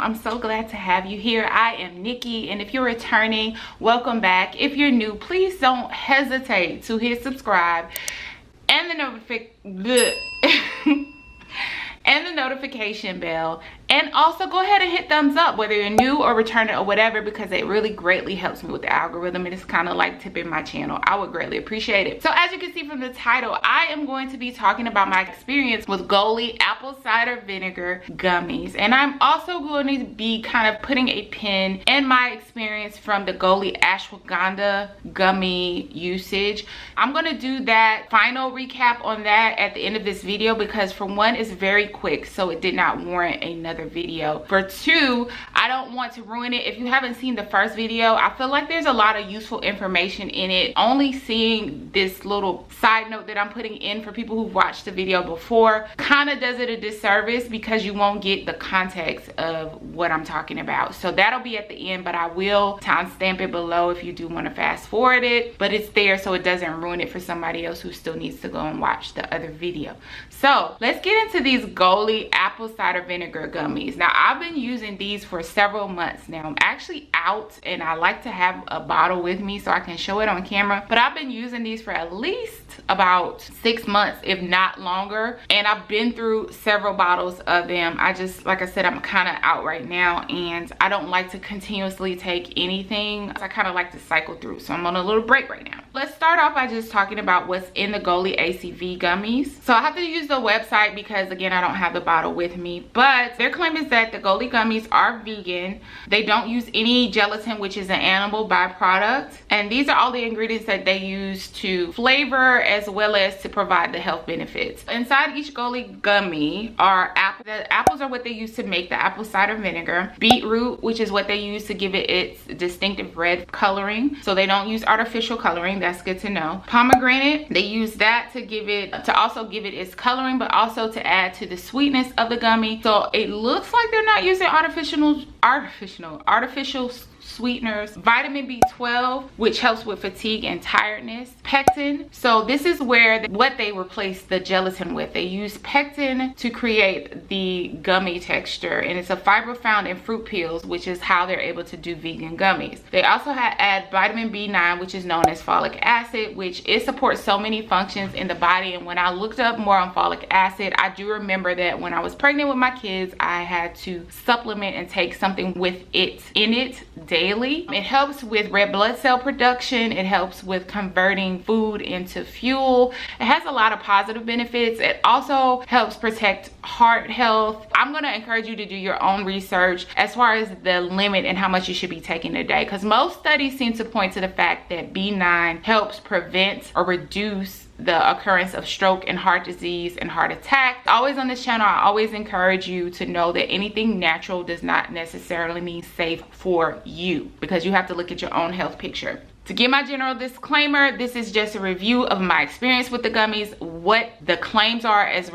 I'm so glad to have you here. I am Nikki, and if you're returning, welcome back. If you're new, please don't hesitate to hit subscribe and the notification bell, and also go ahead and hit thumbs up whether you're new or returning or whatever, because it really greatly helps me with the algorithm, and it's kind of like tipping my channel. I would greatly appreciate it. So as you can see from the title, I am going to be talking about my experience with Goli apple cider vinegar gummies, and I'm also going to be kind of putting a pin in my experience from the Goli Ashwagandha gummy usage. I'm going to do that final recap on that at the end of this video, because for one, it's very quick, so it did not warrant another video. For two, I don't want to ruin it. If you haven't seen the first video, I feel like there's a lot of useful information in it. Only seeing this little side note that I'm putting in for people who've watched the video before kind of does it a disservice, because you won't get the context of what I'm talking about. So that'll be at the end, but I will timestamp it below if you do want to fast forward it, but it's there so it doesn't ruin it for somebody else who still needs to go and watch the other video. So let's get into these Goli apple cider vinegar gummies. Now, I've been using these for several months now. I'm actually out, and I like to have a bottle with me so I can show it on camera, but I've been using these for at least about 6 months, if not longer, and I've been through several bottles of them. I just, like I said, I'm kind of out right now, and I don't like to continuously take anything. I kind of like to cycle through, so I'm on a little break right now. Let's start off by just talking about what's in the Goli ACV gummies. So I have to use the website because, again, I don't have the bottle with me, but their claim is that the Goli gummies are vegan. They don't use any gelatin, which is an animal byproduct, and these are all the ingredients that they use to flavor as well as to provide the health benefits. Inside each Goli gummy are apples. The apples are what they use to make the apple cider vinegar. Beetroot, which is what they use to give it its distinctive red coloring, so they don't use artificial coloring. That's good to know. Pomegranate, they use that to also give it its coloring, but also to add to the sweetness of the gummy. So it looks like they're not using artificial sweeteners. Vitamin B12, which helps with fatigue and tiredness. Pectin, so this is where what they replace the gelatin with. They use pectin to create the gummy texture, and it's a fiber found in fruit peels, which is how they're able to do vegan gummies. They also add vitamin B9, which is known as folic acid, which it supports so many functions in the body. And when I looked up more on folic acid, I do remember that when I was pregnant with my kids, I had to supplement and take something with it in it daily. It helps with red blood cell production. It helps with converting food into fuel. It has a lot of positive benefits. It also helps protect heart health. I'm going to encourage you to do your own research as far as the limit and how much you should be taking a day, because most studies seem to point to the fact that B9 helps prevent or reduce the occurrence of stroke and heart disease and heart attack. Always on this channel, I always encourage you to know that anything natural does not necessarily mean safe for you, because you have to look at your own health picture. To give my general disclaimer, this is just a review of my experience with the gummies, what the claims are as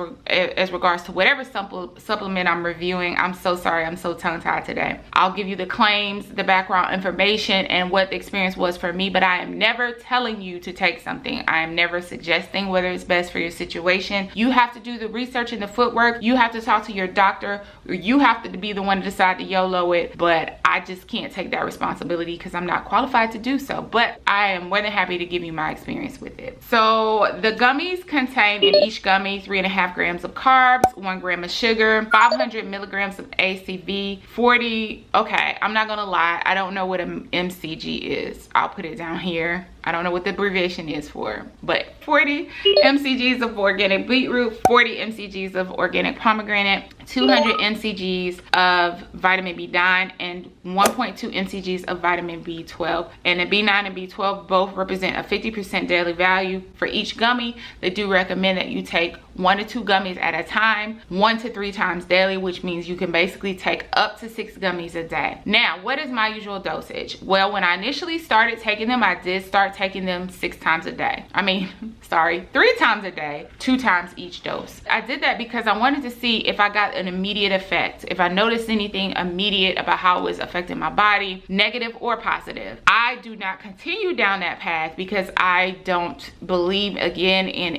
regards to whatever supplement I'm reviewing. I'm so sorry, I'm so tongue-tied today. I'll give you the claims, the background information, and what the experience was for me, but I am never telling you to take something. I am never suggesting whether it's best for your situation. You have to do the research and the footwork. You have to talk to your doctor, or you have to be the one to decide to YOLO it, but I just can't take that responsibility because I'm not qualified to do so. But I am more than happy to give you my experience with it. So the gummies contain in each gummy 3.5 grams of carbs, 1 gram of sugar, 500 milligrams of ACV, okay, I'm not gonna lie, I don't know what an MCG is. I'll put it down here. I don't know what the abbreviation is for, but 40 mcgs of organic beetroot, 40 mcgs of organic pomegranate, 200 mcgs of vitamin B9, and 1.2 mcgs of vitamin B12. And the B9 and B12 both represent a 50% daily value for each gummy. They do recommend that you take 1 to 2 gummies at a time, 1 to 3 times daily, which means you can basically take up to 6 gummies a day. Now, what is my usual dosage? Well, when I initially started taking them, I did start taking them 6 times a day. I mean, sorry, 3 times a day, 2 times each dose. I did that because I wanted to see if I got an immediate effect, if I noticed anything immediate about how it was affecting my body, negative or positive. I do not continue down that path because I don't believe, again, in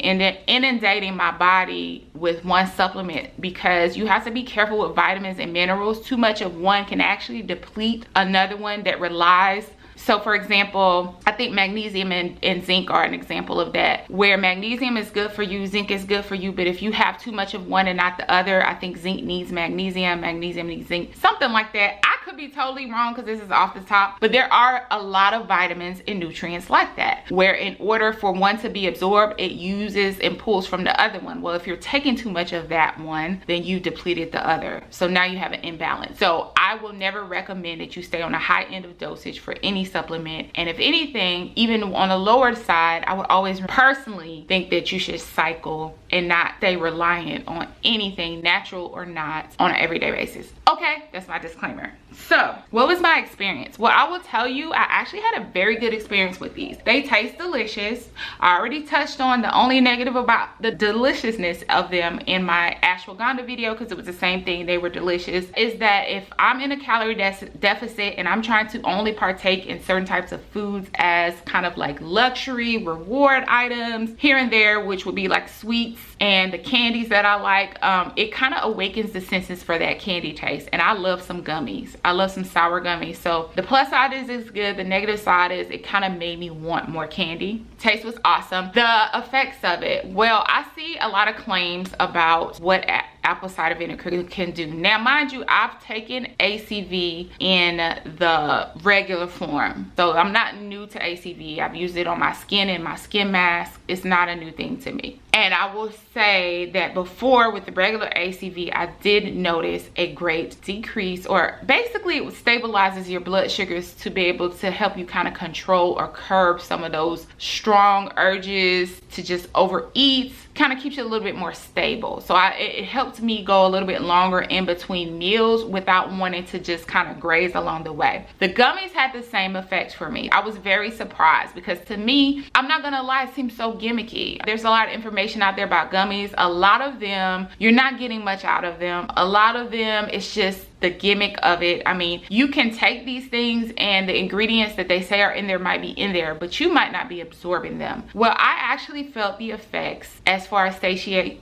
inundating my body body with one supplement, because you have to be careful with vitamins and minerals. Too much of one can actually deplete another one that relies. So for example, I think magnesium and zinc are an example of that, where magnesium is good for you, zinc is good for you, but if you have too much of one and not the other, I think zinc needs magnesium, magnesium needs zinc, something like that. I could be totally wrong because this is off the top, but there are a lot of vitamins and nutrients like that, where in order for one to be absorbed, it uses and pulls from the other one. Well, if you're taking too much of that one, then you depleted the other. So now you have an imbalance. So I will never recommend that you stay on the high end of dosage for any supplement. And if anything, even on the lower side, I would always personally think that you should cycle and not stay reliant on anything, natural or not, on an everyday basis. Okay, that's my disclaimer. So what was my experience? Well, I will tell you, I actually had a very good experience with these. They taste delicious. I already touched on the only negative about the deliciousness of them in my ashwagandha video, because it was the same thing, they were delicious, is that if I'm in a calorie deficit and I'm trying to only partake in certain types of foods as kind of like luxury reward items here and there, which would be like sweets and the candies that I like, it kind of awakens the senses for that candy taste. And I love some gummies. I love some sour gummies. So the plus side is it's good. The negative side is it kind of made me want more candy. Taste was awesome. The effects of it, well, I see a lot of claims about what apple cider vinegar can do. Now, mind you, I've taken ACV in the regular form, so I'm not new to ACV. I've used it on my skin and my skin mask. It's not a new thing to me. And I will say that before, with the regular ACV, I did notice a great decrease, or basically it stabilizes your blood sugars to be able to help you kind of control or curb some of those strong urges to just overeat. Kind of keeps you a little bit more stable. So it helped me go a little bit longer in between meals without wanting to just kind of graze along the way. The gummies had the same effect for me. I was very surprised, because to me, I'm not gonna lie, it seems so gimmicky. There's a lot of information out there about gummies. A lot of them, you're not getting much out of them. A lot of them, it's just the gimmick of it. I mean, you can take these things and the ingredients that they say are in there might be in there, but you might not be absorbing them. Well, I actually felt the effects as far as satiation.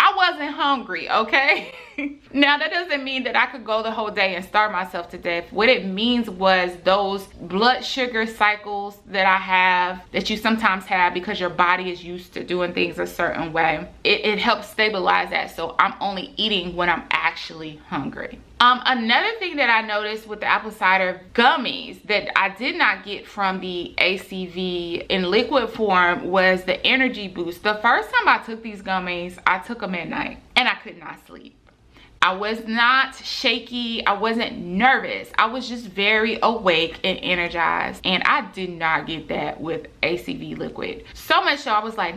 I wasn't hungry, okay? Now, that doesn't mean that I could go the whole day and starve myself to death. What it means was those blood sugar cycles that I have, that you sometimes have because your body is used to doing things a certain way, it helps stabilize that. So I'm only eating when I'm actually hungry. Another thing that I noticed with the apple cider gummies that I did not get from the ACV in liquid form was the energy boost. The first time I took these gummies, I took them at night and I could not sleep. I was not shaky. I wasn't nervous. I was just very awake and energized. And I did not get that with ACV liquid. So much so I was like,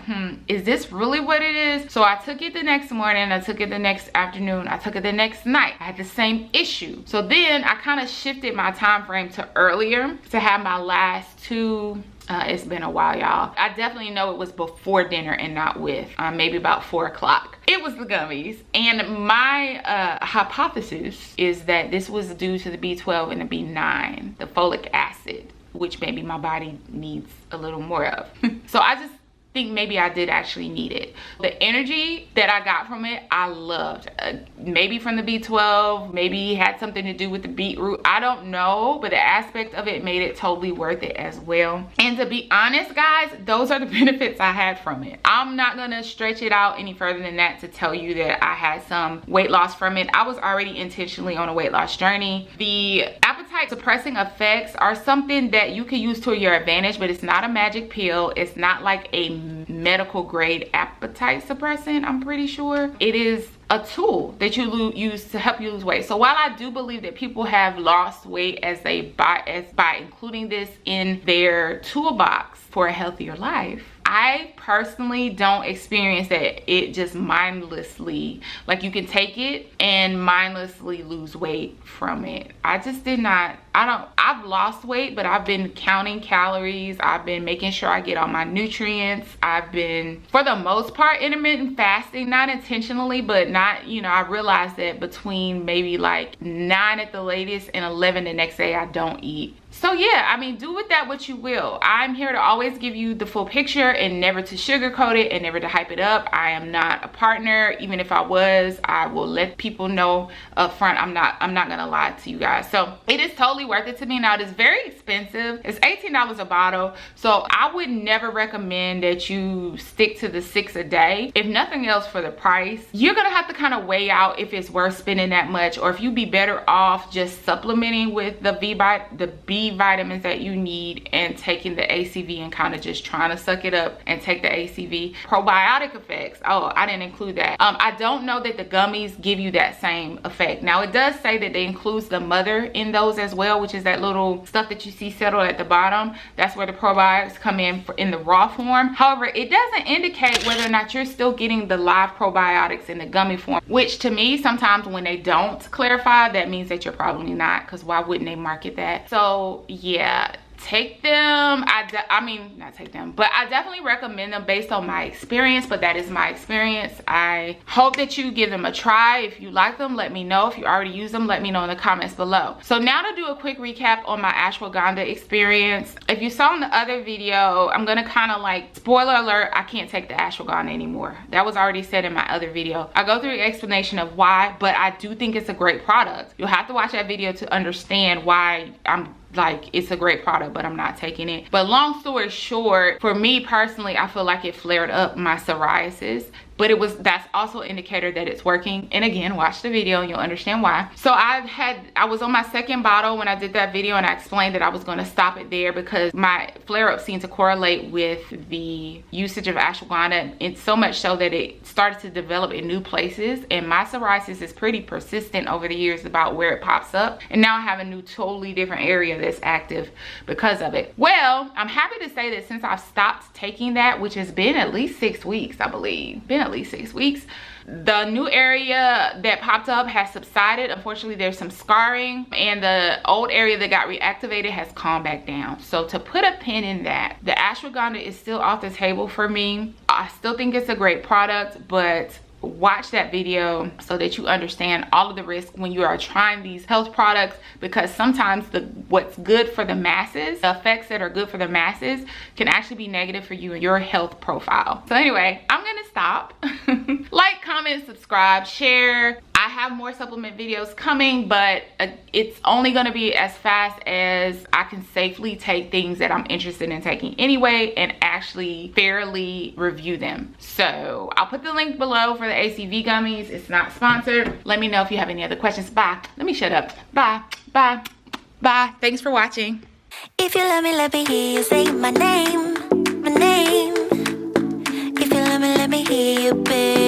is this really what it is? So I took it the next morning. I took it the next afternoon. I took it the next night. I had the same issue. So then I kind of shifted my time frame to earlier to have my last two. It's been a while, y'all. I definitely know it was before dinner and not with, maybe about 4 o'clock. It was the gummies. And my hypothesis is that this was due to the B12 and the B9, the folic acid, which maybe my body needs a little more of. So I just think maybe I did actually need it. The energy that I got from it, I loved. Maybe from the B12, maybe it had something to do with the beetroot. I don't know, but the aspect of it made it totally worth it as well. And to be honest, guys, those are the benefits I had from it. I'm not gonna stretch it out any further than that to tell you that I had some weight loss from it. I was already intentionally on a weight loss journey. The appetite suppressing effects are something that you can use to your advantage, but it's not a magic pill. It's not like a medical grade appetite suppressant. I'm pretty sure it is a tool that you use to help you lose weight. So while I do believe that people have lost weight as by including this in their toolbox for a healthier life, I personally don't experience that it just mindlessly, like you can take it and mindlessly lose weight from it. I just did not. I've lost weight, but I've been counting calories. I've been making sure I get all my nutrients. I've been, for the most part, intermittent fasting, not intentionally, but not, you know, I realized that between maybe like 9 at the latest and 11 the next day, I don't eat. So yeah, I mean, do with that what you will. I'm here to always give you the full picture and never to sugarcoat it and never to hype it up. I am not a partner. Even if I was, I will let people know up front. I'm not gonna lie to you guys. So it is totally worth it to me. Now, it is very expensive. It's $18 a bottle. So I would never recommend that you stick to the 6 a day. If nothing else, for the price, you're gonna have to kind of weigh out if it's worth spending that much, or if you'd be better off just supplementing with the B vitamins that you need and taking the ACV and kind of just trying to suck it up and take the ACV. Probiotic effects, oh, I didn't include that. I don't know that the gummies give you that same effect. Now, it does say that they includes the mother in those as well, which is that little stuff that you see settled at the bottom. That's where the probiotics come in the raw form. However, it doesn't indicate whether or not you're still getting the live probiotics in the gummy form, which to me, sometimes when they don't clarify, that means that you're probably not, because why wouldn't they market that? So yeah, take them. I mean, not take them, but I definitely recommend them based on my experience. But that is my experience. I hope that you give them a try. If you like them, let me know. If you already use them, let me know in the comments below. So now to do a quick recap on my ashwagandha experience. If you saw in the other video, I'm gonna kind of like, spoiler alert, I can't take the ashwagandha anymore. That was already said in my other video. I go through an explanation of why, but I do think it's a great product. You'll have to watch that video to understand why I'm like, it's a great product, but I'm not taking it. But long story short, for me personally, I feel like it flared up my psoriasis, but that's also an indicator that it's working. And again, watch the video and you'll understand why. So I was on my second bottle when I did that video, and I explained that I was going to stop it there because my flare-up seemed to correlate with the usage of ashwagandha. It's so much so that it started to develop in new places, and my psoriasis is pretty persistent over the years about where it pops up. And now I have a new totally different area that's active because of it. Well, I'm happy to say that since I've stopped taking that, which has been at least 6 weeks, I believe, at least 6 weeks, the new area that popped up has subsided. Unfortunately, there's some scarring, and the old area that got reactivated has calmed back down. So to put a pin in that, the ashwagandha is still off the table for me. I still think it's a great product, but watch that video so that you understand all of the risks when you are trying these health products, because sometimes what's good for the masses, the effects that are good for the masses, can actually be negative for you and your health profile. So anyway, I'm gonna stop. Like, comment, subscribe, share. I have more supplement videos coming, but it's only going to be as fast as I can safely take things that I'm interested in taking anyway and actually fairly review them. So I'll put the link below for the ACV gummies. It's not sponsored. Let me know if you have any other questions. Bye. Let me shut up. Bye. Bye. Bye. Thanks for watching. If you love me, let me hear you say my name, my name. If you love me, let me hear you, babe.